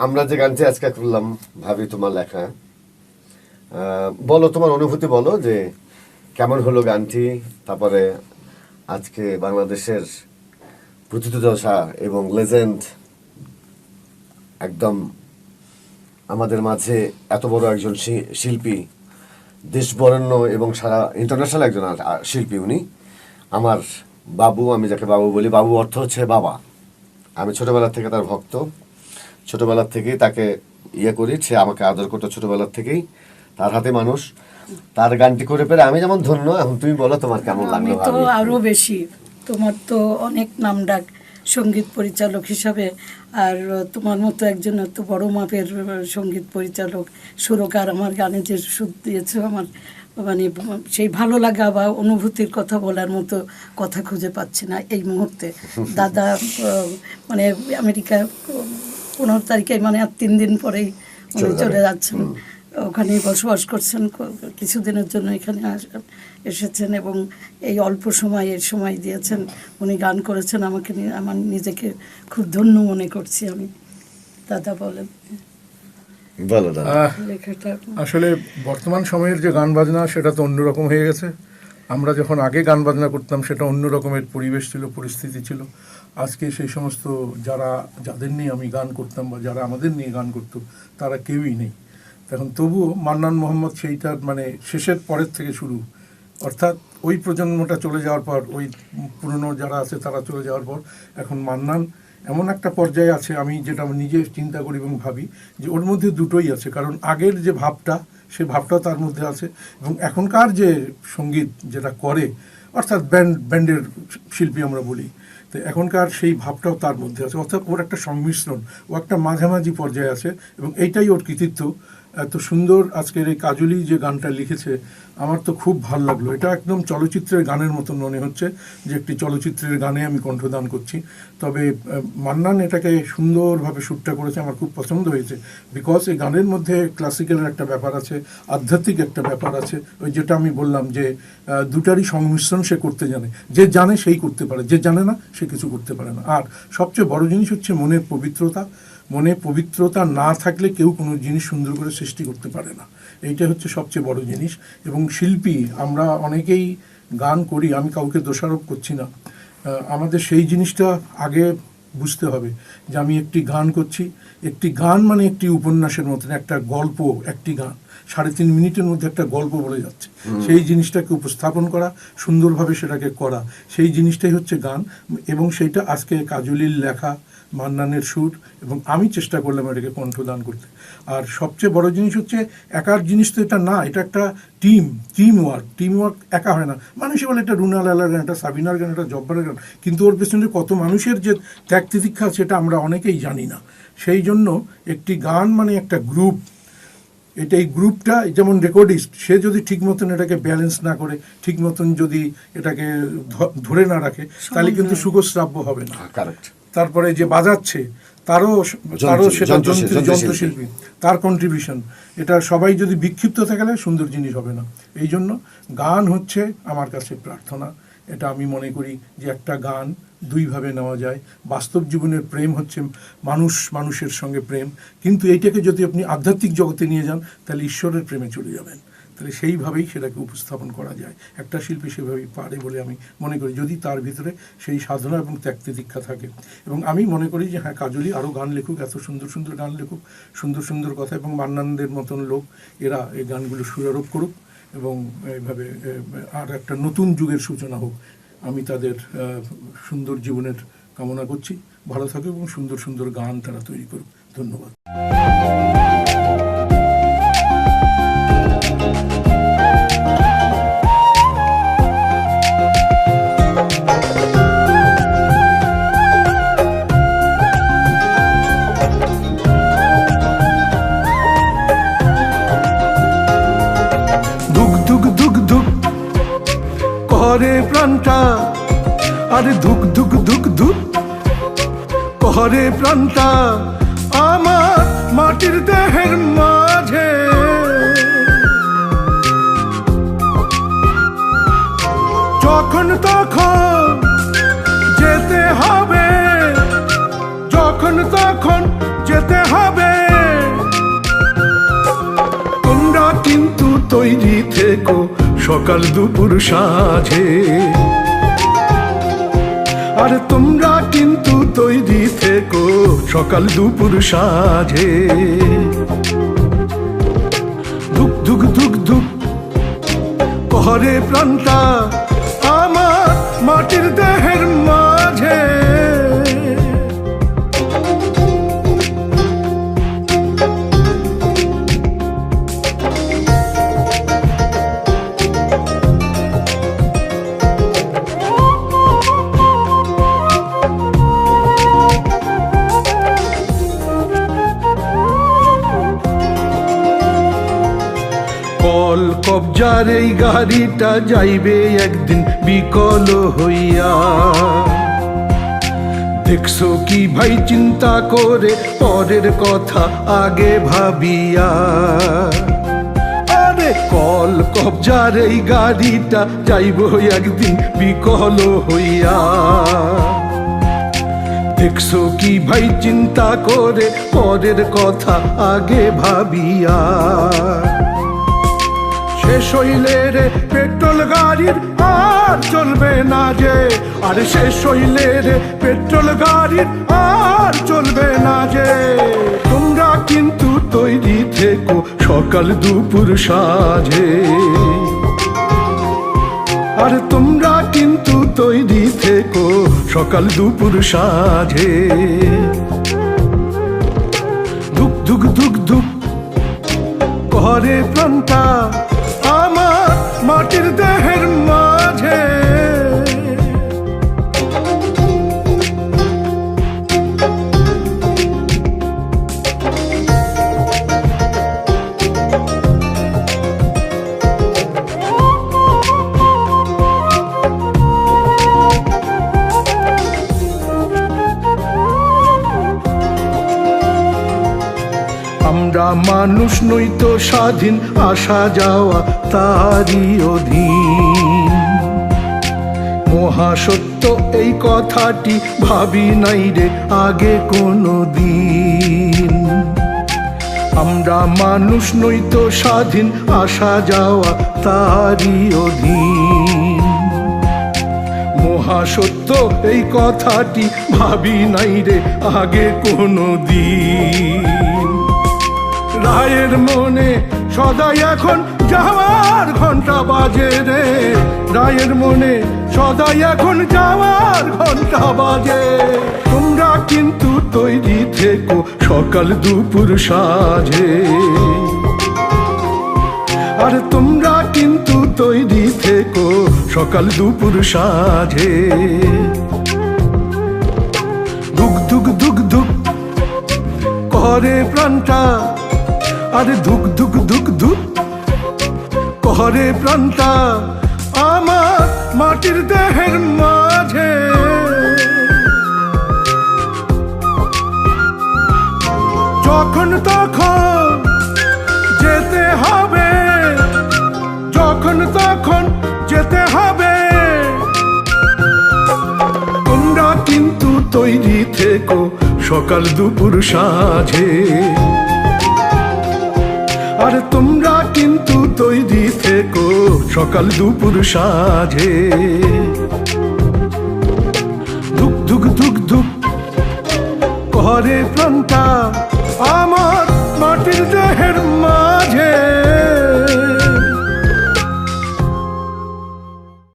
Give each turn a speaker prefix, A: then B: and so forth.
A: আমরা যে গানটি আজকে করলাম ভাবি তোমার লেখা, বলো তোমার অনুভূতি, বলো যে কেমন হলো গানটি। তারপরে আজকে বাংলাদেশের প্রথিতযশা এবং লেজেন্ড একদম আমাদের মাঝে এত বড় একজন শিল্পী, দেশ বরেণ্য এবং সারা ইন্টারন্যাশনাল একজন শিল্পী উনি আমার বাবু। আমি যাকে বাবু বলি, বাবু অর্থ হচ্ছে বাবা। আমি ছোটবেলা থেকে তার ভক্ত, ছোটবেলার থেকেই তাকে করি, সে আমাকে আদর করতো ছোটবেলার থেকেই। তার হাতে মানুষ, তার গানটি করে পেরে আমি যেমন ধন্য। এখন তুমি বলো তোমার কেমন লাগলো?
B: আমি তো আরো বেশি, তোমার তো অনেক নামডাক সঙ্গীত পরিচালক হিসাবে, আর তোমার মতো একজন এত বড় মাপের সঙ্গীত পরিচালক সুরকার আমার গানে যে সুর দিয়েছে, আমার মানে সেই ভালো লাগা বা অনুভূতির কথা বলার মতো কথা খুঁজে পাচ্ছি না এই মুহূর্তে। দাদা মানে আমেরিকা 15 তারিখে, মানে আর 3 দিন পরেই উনি চলে যাচ্ছেন, ওখানে বসবাস করছেন, কিছুদিনের জন্য এখানে এসেছেন এবং এই অল্প সময় দিয়েছেন, উনি গান করেছেন আমাকে নিয়ে। আমার নিজেকে খুব ধন্য মনে করছি আমি। দাদা বলেন।
C: লেখাটা আসলে বর্তমান সময়ের যে গান বাজনা সেটা তো অন্যরকম হয়ে গেছে। আমরা যখন আগে গান বাজনা করতাম সেটা অন্য রকমের পরিবেশ ছিল, পরিস্থিতি ছিল। আজকে সেই সমস্ত যাদের নিয়ে আমি গান করতাম বা যারা আমাদের নিয়ে গান করতো তারা কেউই নেই। এখন তবুও মান্নান মোহাম্মদ সেইটার মানে শেষের পরের থেকে শুরু, অর্থাৎ ওই প্রজন্মটা চলে যাওয়ার পর, ওই পুরনো যারা আছে তারা চলে যাওয়ার পর এখন মান্নান এমন একটা পর্যায়ে আছে, আমি যেটা নিজে চিন্তা করি এবং ভাবি যে ওর মধ্যে দুটোই আছে। কারণ আগের যে ভাবটা, সে ভাবটাও তার মধ্যে আছে, এবং এখনকার যে সঙ্গীত যেটা করে, অর্থাৎ ব্যান্ডের শিল্পী আমরা বলি, তো এখনকার সেই ভাবটাও তার মধ্যে আছে। অর্থাৎ ওর একটা সংমিশ্রণ, ও একটা মাঝামাঝি পর্যায়ে আছে, এবং এইটাই ওর কৃতিত্ব। এত সুন্দর আজকের এই কাজলি যে গানটা লিখেছে, আমার তো খুব ভালো লাগলো। এটা একদম চলচ্চিত্রের গানের মতন মনে হচ্ছে যে একটি চলচ্চিত্রের গানে আমি কণ্ঠদান করছি। তবে মান্নান এটাকে সুন্দরভাবে শ্যুটটা করেছে, আমার খুব পছন্দ হয়েছে। বিকজ এই গানের মধ্যে ক্লাসিক্যালের একটা ব্যাপার আছে, আধ্যাত্মিক একটা ব্যাপার আছে। ওই যেটা আমি বললাম যে দুটারই সংমিশ্রণ সে করতে জানে। যে জানে সেই করতে পারে, যে জানে না সে কিছু করতে পারে না। আর সবচেয়ে বড় জিনিস হচ্ছে মনের পবিত্রতা। মনে পবিত্রতা না থাকলে কেউ কোনো জিনিস সুন্দর করে সৃষ্টি করতে পারে না। এইটা হচ্ছে সবচেয়ে বড় জিনিস। এবং শিল্পী আমরা অনেকেই গান করি, আমি কাউকে দোষারোপ করছি না। আমাদের সেই জিনিসটা আগে বুঝতে হবে যে আমি একটি গান করছি। একটি গান মানে একটি উপন্যাসের মতন একটা গল্প। একটি গান 3.5 মিনিটের মধ্যে একটা গল্প বলে যাচ্ছে। সেই জিনিসটাকে উপস্থাপন করা, সুন্দরভাবে সেটাকে করা, সেই জিনিসটাই হচ্ছে গান। এবং সেইটা আজকে কাজলির লেখা, মান্নানের সুর, এবং আমি চেষ্টা করলাম এটাকে কণ্ঠদান করতে। আর সবচেয়ে বড় জিনিস হচ্ছে একার জিনিস তো এটা না, এটা একটা টিম ওয়ার্ক একা হয় না। মানুষে বলে এটা রুনা লালার গান, এটা সাবিনার গান, এটা জব্বারের গান, কিন্তু ওর পেছনে কত মানুষের যে ত্যাগ তিতিক্ষা আছে এটা আমরা অনেকেই জানি না। সেই জন্য একটি গান মানে একটা গ্রুপ। এটা এই গ্রুপটা যেমন রেকর্ডিস্ট, সে যদি ঠিক মতন এটাকে ব্যালেন্স না করে, ঠিক মতন যদি এটাকে ধরে না রাখে, তাহলে কিন্তু সুখশ্রাব্য হবে না। তারপরে যে বাজাচ্ছে তারও সেটা যন্ত্রশিল্পী, তার কন্ট্রিবিউশন, এটা সবাই যদি বিক্ষিপ্ত থাকে সুন্দর জিনিস হবে না। এই জন্য গান হচ্ছে আমার কাছে প্রার্থনা। এটা আমি মনে করি যে একটা গান দুইভাবে নেওয়া যায়। বাস্তব জীবনের প্রেম হচ্ছে মানুষের সঙ্গে প্রেম, কিন্তু এইটাকে যদি আপনি আধ্যাত্মিক জগতে নিয়ে যান তাহলে ঈশ্বরের প্রেমে চলে যাবেন। তাহলে সেইভাবেই সেটাকে উপস্থাপন করা যায়। একটা শিল্পী সেভাবেই পারে বলে আমি মনে করি, যদি তার ভিতরে সেই সাধনা এবং ত্যাগ তিতিক্ষা থাকে। এবং আমি মনে করি যে হ্যাঁ, কাজলি আরও গান লেখুক, এত সুন্দর সুন্দর গান লেখুক, সুন্দর সুন্দর কথা, এবং মান্নানদের মতন লোক এরা এই গানগুলো সুরারোপ করুক, এবং এইভাবে আর একটা নতুন যুগের সূচনা হোক। আমি তাদের সুন্দর জীবনের কামনা করছি। ভালো থাকুক এবং সুন্দর সুন্দর গান তারা তৈরি করুক। ধন্যবাদ। করে প্রাণটা, আরে ধুক ধুক ধুক ধুক করে প্রাণটা আমার মাটির দেহের মাঝে। যখন তখন যেতে হবে, যখন তখন যেতে হবে। তৈরি থেকো সকাল দুপুর সাঁঝে, আর তোমরা কিন্তু তৈরি থেকো সকাল দুপুর সাঁঝে। ধুক ধুক ধুক ধুক করে প্রাণটা আমার মাটির দেহের মাঝে। কল কবজার এই গাড়িটা যাইবে একদিন বিকল হইয়া। দেখছো কি ভাই চিন্তা করে পরের কথা আগে ভাবিয়া। আরে কল কবজার এই গাড়িটা যাইব একদিন বিকল হইয়া। দেখছো কি ভাই চিন্তা করে পরের কথা আগে ভাবিয়া। শেষ হইলে রে পেট্রোল গাড়ির আর চলবে না যে, আর শেষ হইলে রে পেট্রোল গাড়ির আর চলবে না যে। তোমরা কিন্তু তৈরি থেকো সকাল দুপুর সাঁঝে, আর তোমরা কিন্তু তৈরি থেকো সকাল দুপুর সাঁঝে। ধুক ধুক ধুক ধুক করে প্রাণটা আমার মাটির দেহের মাঝে। আমরা মানুষ নই তো স্বাধীন, আসা যাওয়া তারই অধীন। মহাসত্য এই কথাটি ভাবি নাই রে আগে কোনো দিন। আমরা মানুষ নই তো স্বাধীন, আসা যাওয়া তারই অধীন। মহাসত্য এই কথাটি ভাবি নাই রে আগে কোনো দিন। রায়ের মনে সদাই এখন যাওয়ার ঘন্টা বাজে রে, রায়ের মনে সদাই এখন যাওয়ার ঘন্টা বাজে। তোমরা কিন্তু তৈরি থেকো সকাল দুপুর সাঁঝে, আর তোমরা কিন্তু তৈরি থেকো সকাল দুপুর সাঁঝে। ধুক ধুক ধুক ধুক করে প্রাণটা, আরে ধুক ধুক ধুক ধুক করে প্রাণটা আমার মাটির দেহের মাঝে। যখন তখন যেতে হবে, যখন তখন যেতে হবে। তোমরা কিন্তু তৈরি থেকো সকাল দুপুর সাঁঝে, আর তোমরা কিন্তু তৈরি থেকো সকাল দুপুর সাঁঝে। ধুক ধুক ধুক ধুক করে প্রাণটা